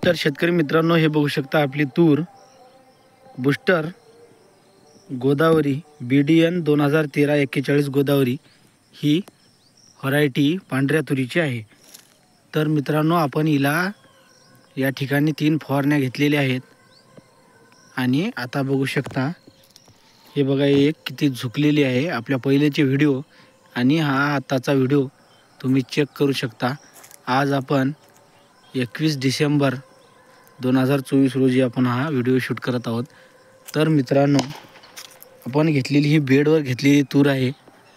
तर शेतकरी मित्रांनो, हे बघू शकता आपली तूर बुस्टर गोदावरी BDN 2013-41 गोदावरी ही व्हरायटी पांढऱ्या तुरीची आहे। तर मित्रांनो, आपण हिला या ठिकाणी 3 फवारण्या घेतलेल्या आहेत आणि आता बघू शकता हे बघा, एक किती झुकलेली आहे। आपल्या पहिलेचे व्हिडिओ आणि हा आताचा व्हिडिओ तुम्ही चेक करू शकता। आज आपण 21 डिसेंबर 2024 रोजी आपण हा व्हिडिओ शूट करत आहोत। तर मित्रांनो, आपण घेतलेली ही बेडवर घेतलेली तूर आहे।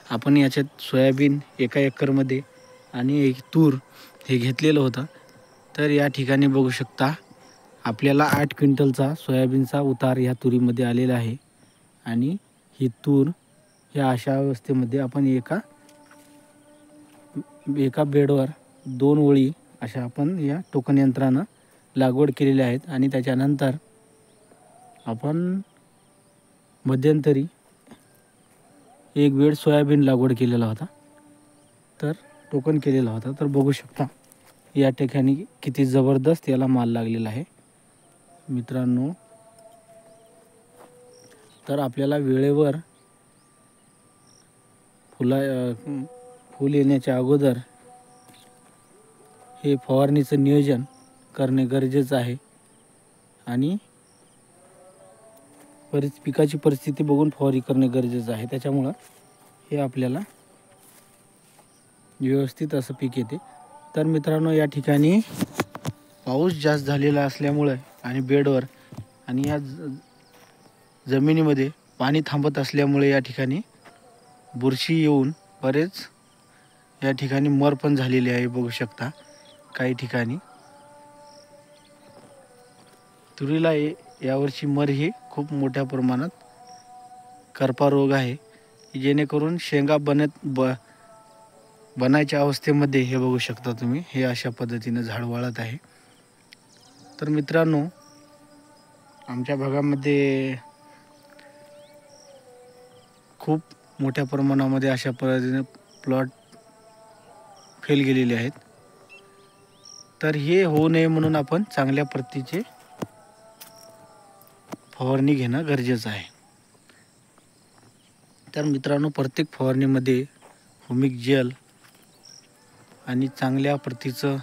आपण याच्यात सोयाबीन एका एकरमध्ये आणि एक तूर हे घेतलेलं होतं। तर या ठिकाणी बघू शकता आपल्याला 8 क्विंटलचा सोयाबीनचा उतार या तुरीमध्ये आलेला आहे आणि ही तूर ह्या अशा अवस्थेमध्ये आपण एका बेडवर 2 ओळी अशा आपण या टोकन यंत्रानं लागवड केलेल्या आहेत आणि त्याच्यानंतर आपण मध्यंतरी एक बेड सोयाबीन लागवड केलेला होता, तर टोकन केलेला होता। तर बघू शकता या ठिकाणी किती जबरदस्त याला माल लागलेला आहे मित्रांनो। तर आपल्याला वेळेवर फूल येण्याच्या अगोदर हे फवारणीचं नियोजन करणे गरजेचं आहे आणि पिकाची परिस्थिती बघून फवारणी करणे गरजेचं आहे। त्याच्यामुळं हे आपल्याला व्यवस्थित असं पीक येते। तर मित्रांनो, या ठिकाणी पाऊस जास्त झालेला असल्यामुळे आणि बेडवर आणि या जमिनीमध्ये पाणी थांबत असल्यामुळे या ठिकाणी बुरशी येऊन बरेच या ठिकाणी मर पण झालेली आहे। बघू शकता काही ठिकाणी तुरीला यावर्षी मर ही खूप मोठ्या प्रमाणात करपा रोग आहे, जेणेकरून शेंगा बनायच्या अवस्थेमध्ये हे बघू शकता तुम्ही, हे अशा पद्धतीने झाड वाळत आहे। तर मित्रांनो, आमच्या भागामध्ये खूप मोठ्या प्रमाणामध्ये अशा पद्धतीने प्लॉट फेल गेलेले आहेत। तर हे होऊ नये म्हणून आपण चांगल्या प्रतीचे फवारणी घेणं गरजेचं आहे। तर मित्रांनो, प्रत्येक फवारणीमध्ये हुमिक जेल आणि चांगल्या प्रतीचं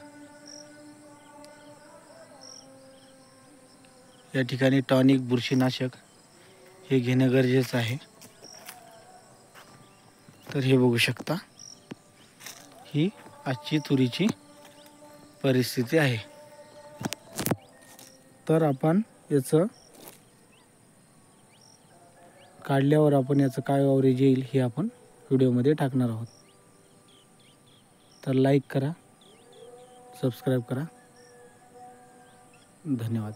या ठिकाणी टॉनिक बुरशीनाशक हे घेणं गरजेचं आहे। तर हे बघू शकता ही आजची तुरीची परिस्थिती आहे। तर आपण याचं काढल्यावर आपण याचं काय ॲव्हरेज येईल हे आपण व्हिडिओमध्ये टाकणार आहोत। तर लाईक करा, सबस्क्राईब करा, धन्यवाद।